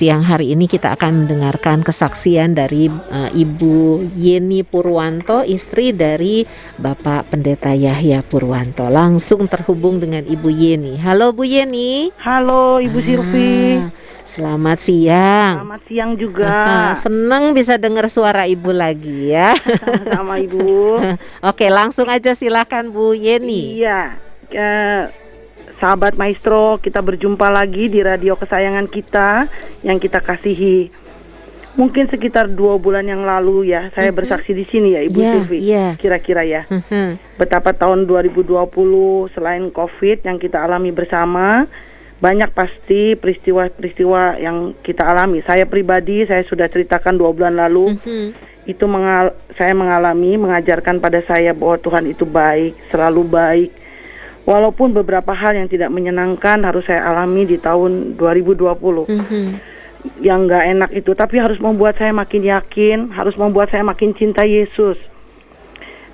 siang hari ini kita akan mendengarkan kesaksian dari Ibu Yeni Purwanto, istri dari Bapak Pendeta Yahya Purwanto. Langsung terhubung dengan Ibu Yeni. Halo Bu Yeni. Halo Ibu Silvi. Selamat siang. Selamat siang juga. Senang bisa dengar suara Ibu lagi ya. Sama Ibu. Oke, langsung aja silakan Bu Yeni. Iya. Sahabat Maestro, kita berjumpa lagi di radio kesayangan kita yang kita kasihi. Mungkin sekitar 2 bulan yang lalu ya, saya bersaksi di sini ya Ibu Silvi. Kira-kira ya. Betapa tahun 2020 selain COVID yang kita alami bersama, banyak pasti peristiwa-peristiwa yang kita alami. Saya pribadi, saya sudah ceritakan 2 bulan lalu. Itu saya mengalami, mengajarkan pada saya bahwa Tuhan itu baik, selalu baik. Walaupun beberapa hal yang tidak menyenangkan harus saya alami di tahun 2020. Yang gak enak itu, tapi harus membuat saya makin yakin, harus membuat saya makin cinta Yesus.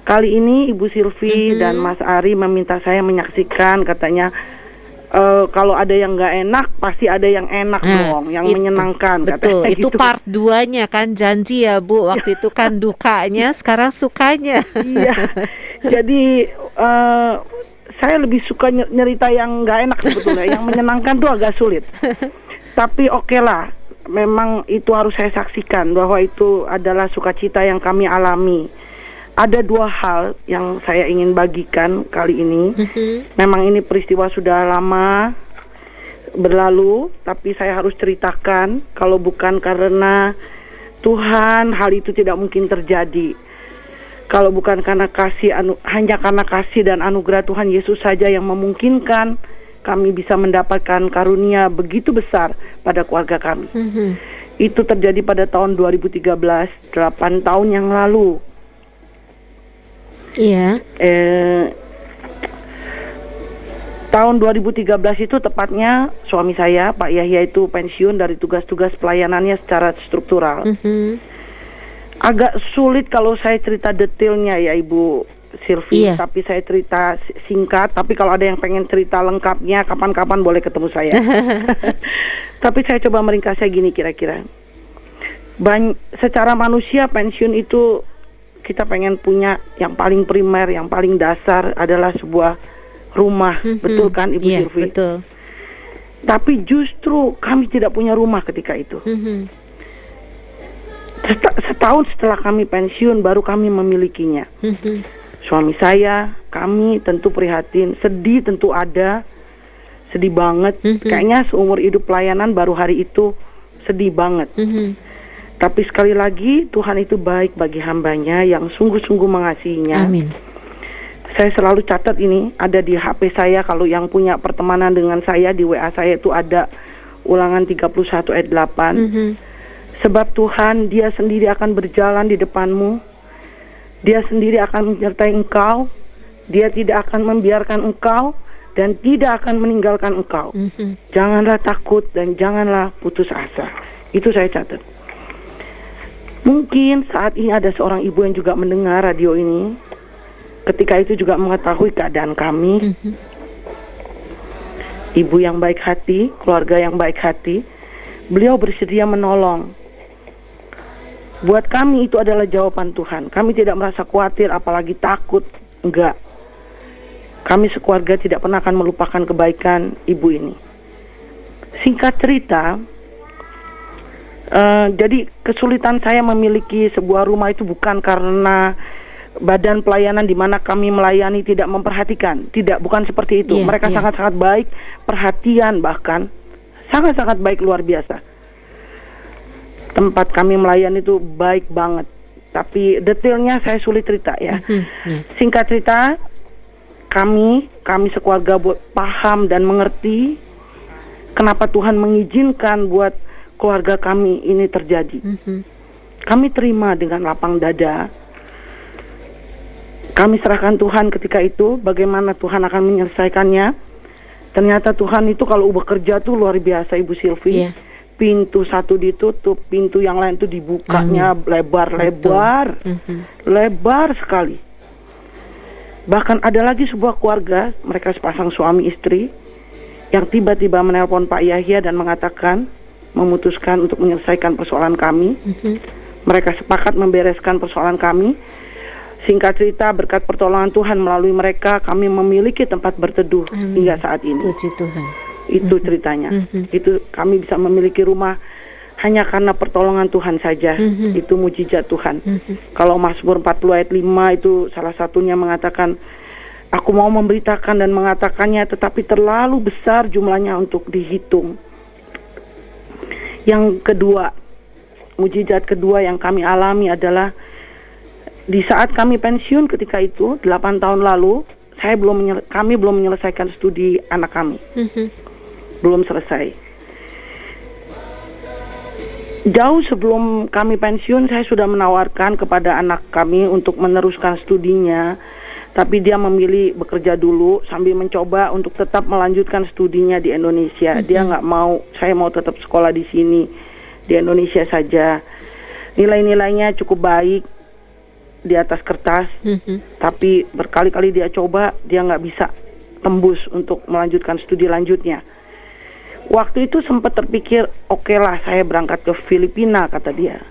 Kali ini Ibu Silvi dan Mas Ari meminta saya menyaksikan, katanya kalau ada yang gak enak, pasti ada yang enak dong, yang menyenangkan. Betul, katanya itu gitu. part 2-nya kan, janji ya Bu. Waktu itu kan dukanya, sekarang sukanya. Iya, jadi saya lebih suka nyerita yang nggak enak sebetulnya. Yang menyenangkan tuh agak sulit. Tapi oke lah, memang itu harus saya saksikan bahwa itu adalah sukacita yang kami alami. Ada 2 hal yang saya ingin bagikan kali ini. Memang ini peristiwa sudah lama berlalu, tapi saya harus ceritakan. Kalau bukan karena Tuhan, hal itu tidak mungkin terjadi. Kalau bukan karena hanya karena kasih dan anugerah Tuhan Yesus saja yang memungkinkan kami bisa mendapatkan karunia begitu besar pada keluarga kami. Itu terjadi pada tahun 2013, 8 tahun yang lalu. Iya. Tahun 2013 itu tepatnya suami saya, Pak Yahya, itu pensiun dari tugas-tugas pelayanannya secara struktural. Agak sulit kalau saya cerita detailnya ya Ibu Silvi, tapi saya cerita singkat. Tapi kalau ada yang pengen cerita lengkapnya, kapan-kapan boleh ketemu saya. Tapi saya coba meringkasnya gini kira-kira. Secara manusia pensiun itu kita pengen punya yang paling primer, yang paling dasar adalah sebuah rumah, betul kan Ibu Silvi? Betul. Tapi justru kami tidak punya rumah ketika itu. Setahun setelah kami pensiun baru kami memilikinya. Suami saya, kami tentu prihatin, sedih tentu ada, sedih banget. Kayaknya seumur hidup pelayanan baru hari itu sedih banget. Tapi sekali lagi Tuhan itu baik bagi hambanya yang sungguh-sungguh mengasihinya. Amin. Saya selalu catat ini, ada di HP saya. Kalau yang punya pertemanan dengan saya di WA saya itu ada Ulangan 31 ayat 8. Sebab Tuhan, Dia sendiri akan berjalan di depanmu. Dia sendiri akan menyertai engkau. Dia tidak akan membiarkan engkau dan tidak akan meninggalkan engkau. Janganlah takut dan janganlah putus asa. Itu saya catat. Mungkin saat ini ada seorang ibu yang juga mendengar radio ini. Ketika itu juga mengetahui keadaan kami. Ibu yang baik hati, keluarga yang baik hati. Beliau bersedia menolong. Buat kami itu adalah jawaban Tuhan. Kami tidak merasa khawatir, apalagi takut. Enggak. Kami sekeluarga tidak pernah akan melupakan kebaikan ibu ini. Singkat cerita, jadi kesulitan saya memiliki sebuah rumah itu bukan karena badan pelayanan di mana kami melayani tidak memperhatikan. Tidak, bukan seperti itu. Mereka sangat-sangat baik, perhatian bahkan sangat-sangat baik, luar biasa. Tempat kami melayani itu baik banget. Tapi detailnya saya sulit cerita ya. Singkat cerita, kami sekeluarga paham dan mengerti kenapa Tuhan mengizinkan buat keluarga kami ini terjadi. Kami terima dengan lapang dada. Kami serahkan Tuhan ketika itu, bagaimana Tuhan akan menyelesaikannya. Ternyata Tuhan itu kalau bekerja tuh luar biasa Ibu Silvi. Pintu satu ditutup, pintu yang lain tuh dibukanya lebar-lebar, lebar sekali. Bahkan ada lagi sebuah keluarga, mereka sepasang suami istri, yang tiba-tiba menelpon Pak Yahya dan mengatakan, memutuskan untuk menyelesaikan persoalan kami. Mereka sepakat membereskan persoalan kami. Singkat cerita, berkat pertolongan Tuhan melalui mereka, kami memiliki tempat berteduh hingga saat ini. Puji Tuhan. Itu ceritanya. Itu kami bisa memiliki rumah hanya karena pertolongan Tuhan saja. Itu mujizat Tuhan. Kalau Mazmur 40 ayat 5 itu salah satunya mengatakan, aku mau memberitakan dan mengatakannya, tetapi terlalu besar jumlahnya untuk dihitung. Yang kedua, mujizat kedua yang kami alami adalah di saat kami pensiun ketika itu 8 tahun lalu, kami belum menyelesaikan studi anak kami. Belum selesai. Jauh sebelum kami pensiun, saya sudah menawarkan kepada anak kami untuk meneruskan studinya, tapi dia memilih bekerja dulu sambil mencoba untuk tetap melanjutkan studinya di Indonesia. Dia nggak mau, saya mau tetap sekolah di sini, di Indonesia saja. Nilai-nilainya cukup baik di atas kertas, tapi berkali-kali dia coba, dia nggak bisa tembus untuk melanjutkan studi lanjutnya. Waktu itu sempat terpikir, oke lah saya berangkat ke Filipina, kata dia.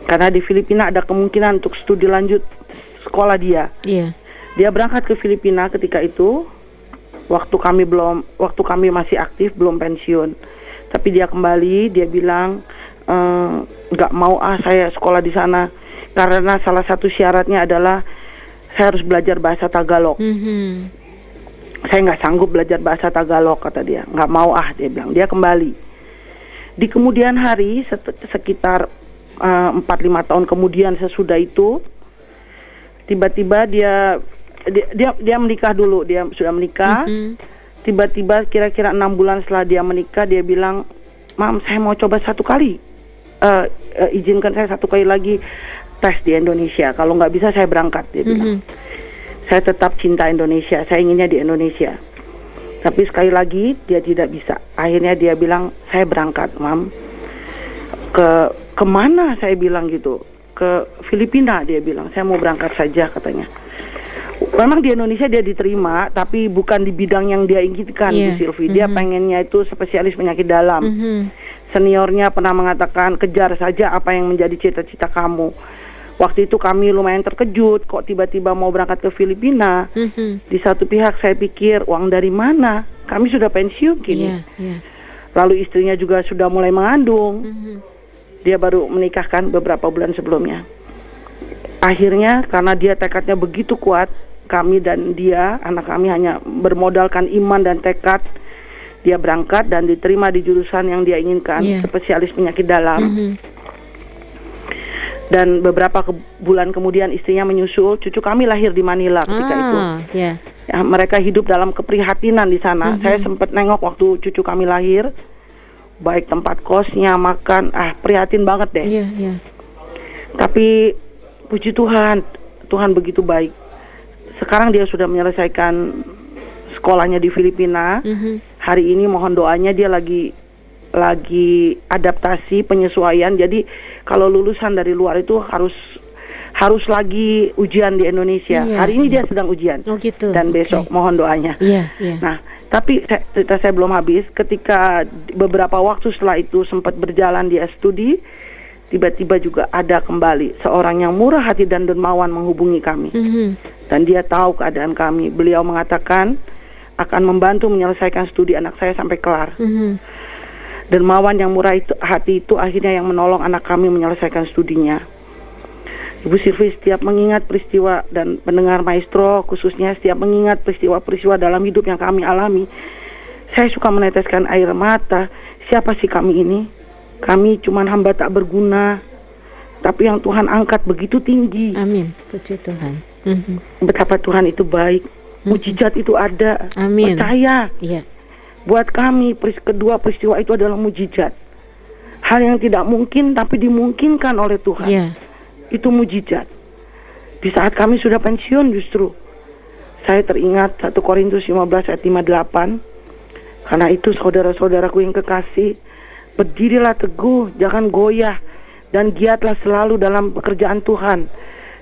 Karena di Filipina ada kemungkinan untuk studi lanjut sekolah dia. Dia berangkat ke Filipina ketika itu, waktu kami masih aktif, belum pensiun. Tapi dia kembali, dia bilang, nggak mau saya sekolah di sana. Karena salah satu syaratnya adalah saya harus belajar bahasa Tagalog. Saya nggak sanggup belajar bahasa Tagalog, kata dia. Nggak mau dia bilang. Dia kembali. Di kemudian hari, sekitar 4-5 tahun kemudian sesudah itu, tiba-tiba dia menikah dulu. Dia sudah menikah. Tiba-tiba kira-kira 6 bulan setelah dia menikah, dia bilang, Mam, saya mau coba satu kali. Izinkan saya satu kali lagi tes di Indonesia. Kalau nggak bisa saya berangkat, dia bilang. Saya tetap cinta Indonesia, saya inginnya di Indonesia. Tapi sekali lagi dia tidak bisa. Akhirnya dia bilang, saya berangkat, Mam. Kemana, saya bilang gitu. Ke Filipina, dia bilang. Saya mau berangkat saja, katanya. Memang di Indonesia dia diterima, tapi bukan di bidang yang dia inginkan, Bu Silvi. Dia pengennya itu spesialis penyakit dalam. Seniornya pernah mengatakan, kejar saja apa yang menjadi cita-cita kamu. Waktu itu kami lumayan terkejut, kok tiba-tiba mau berangkat ke Filipina. Di satu pihak saya pikir, uang dari mana? Kami sudah pensiun kini. Lalu istrinya juga sudah mulai mengandung. Dia baru menikahkan beberapa bulan sebelumnya. Akhirnya karena dia tekadnya begitu kuat, kami dan dia, anak kami hanya bermodalkan iman dan tekad. Dia berangkat dan diterima di jurusan yang dia inginkan, spesialis penyakit dalam. Dan beberapa bulan kemudian istrinya menyusul, cucu kami lahir di Manila ketika itu. Ya, mereka hidup dalam keprihatinan di sana. Saya sempat nengok waktu cucu kami lahir, baik tempat kosnya, makan, prihatin banget deh. Tapi puji Tuhan, Tuhan begitu baik. Sekarang dia sudah menyelesaikan sekolahnya di Filipina. Hari ini mohon doanya dia lagi adaptasi, penyesuaian. Jadi kalau lulusan dari luar itu harus lagi ujian di Indonesia. Hari ini dia sedang ujian. Dan besok mohon doanya. Nah, tapi cerita saya belum habis. Ketika beberapa waktu setelah itu sempat berjalan dia studi, tiba-tiba juga ada kembali seorang yang murah hati dan dermawan menghubungi kami. Dan dia tahu keadaan kami. Beliau mengatakan akan membantu menyelesaikan studi anak saya sampai kelar. Dermawan yang murah hati itu akhirnya yang menolong anak kami menyelesaikan studinya. Ibu Silvi, setiap mengingat peristiwa dan pendengar maestro khususnya setiap mengingat peristiwa-peristiwa dalam hidup yang kami alami, saya suka meneteskan air mata. Siapa sih kami ini? Kami cuma hamba tak berguna, tapi yang Tuhan angkat begitu tinggi. Amin, puji Tuhan. Betapa Tuhan itu baik. Mujizat itu ada. Amin. Percaya. Buat kami kedua peristiwa itu adalah mujizat. Hal yang tidak mungkin tapi dimungkinkan oleh Tuhan. Itu mujizat. Di saat kami sudah pensiun justru saya teringat 1 Korintus 15 ayat 58. Karena itu saudara-saudaraku yang kekasih, berdirilah teguh, jangan goyah, dan giatlah selalu dalam pekerjaan Tuhan.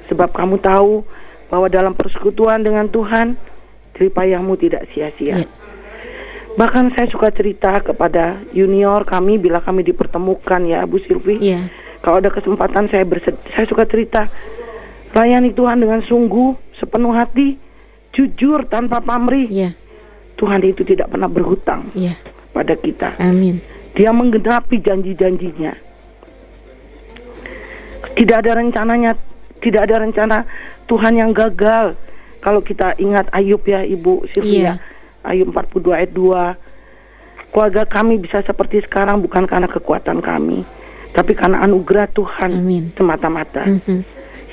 Sebab kamu tahu bahwa dalam persekutuan dengan Tuhan, jerih payahmu tidak sia-sia. Bahkan saya suka cerita kepada junior kami bila kami dipertemukan ya Bu Silvi. Iya. Kalau ada kesempatan saya suka cerita, layani Tuhan dengan sungguh, sepenuh hati, jujur tanpa pamrih. Iya. Tuhan itu tidak pernah berhutang Iya. pada kita. Amin. Dia menggenapi janji-janjinya. Tidak ada rencana Tuhan yang gagal. Kalau kita ingat Ayub ya Ibu Sylvia, Ayub 42 ayat 2, keluarga kami bisa seperti sekarang bukan karena kekuatan kami, tapi karena anugerah Tuhan. Amin. Semata-mata.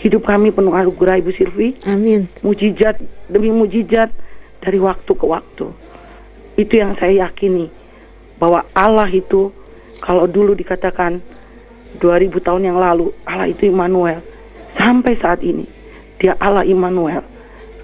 Hidup kami penuh anugerah Ibu Sylvie. Amin. Mujizat demi mujizat dari waktu ke waktu. Itu yang saya yakini, bahwa Allah itu, kalau dulu dikatakan 2000 tahun yang lalu Allah itu Immanuel, sampai saat ini Dia Allah Immanuel,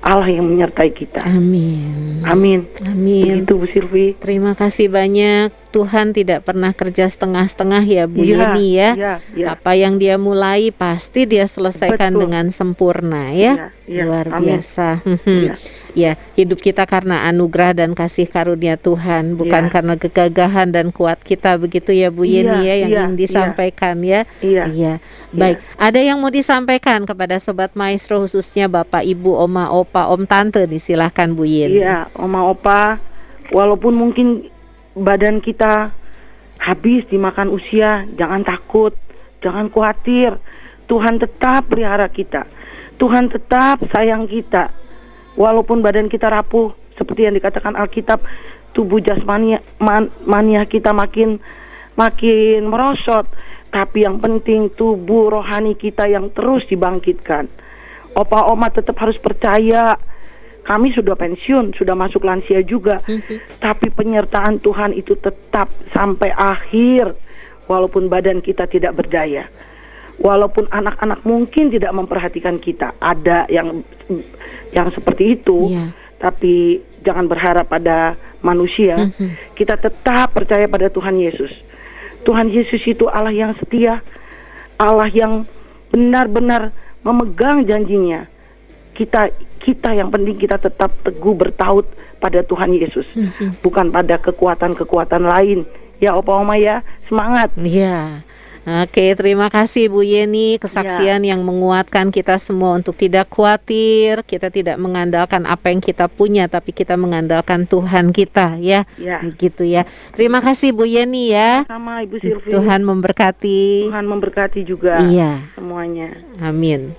Allah yang menyertai kita. Amin. Amin. Amin. Begitu Bu Sylvie. Terima kasih banyak. Tuhan tidak pernah kerja setengah-setengah ya Bu Iya, Yeni ya. iya. Apa yang Dia mulai pasti Dia selesaikan Betul. dengan sempurna ya. Iya, Luar amin. biasa. Iya. Ya, hidup kita karena anugerah dan kasih karunia Tuhan, bukan Iya. karena kegagahan dan kuat kita, begitu ya Bu Iya, Yeni ya yang iya, ingin disampaikan ya. Iya. Iya. Baik, ada yang mau disampaikan kepada Sobat Maestro, khususnya Bapak, Ibu, Oma, Opa, Om, Tante nih, silahkan Bu Yeni. Iya, Oma Opa, walaupun mungkin badan kita habis dimakan usia, jangan takut, jangan khawatir. Tuhan tetap pelihara kita. Tuhan tetap sayang kita. Walaupun badan kita rapuh, seperti yang dikatakan Alkitab, tubuh jasmani mania kita makin merosot, tapi yang penting tubuh rohani kita yang terus dibangkitkan. Opa Oma tetap harus percaya. Kami sudah pensiun, sudah masuk lansia juga, tapi penyertaan Tuhan itu tetap sampai akhir. Walaupun badan kita tidak berdaya, walaupun anak-anak mungkin tidak memperhatikan kita, ada yang seperti itu. Iya. Tapi jangan berharap pada manusia. Kita tetap percaya pada Tuhan Yesus. Tuhan Yesus itu Allah yang setia, Allah yang benar-benar memegang janjinya. Kita yang penting kita tetap teguh bertaut pada Tuhan Yesus, bukan pada kekuatan-kekuatan lain. Ya Opa Oma ya, semangat. Iya. Oke, terima kasih Bu Yeni, kesaksian yang menguatkan kita semua untuk tidak khawatir. Kita tidak mengandalkan apa yang kita punya, tapi kita mengandalkan Tuhan kita ya. Ya. Begitu ya. Terima kasih Bu Yeni ya. Sama Ibu Sylvie. Tuhan memberkati. Tuhan memberkati juga Iya. semuanya. Amin.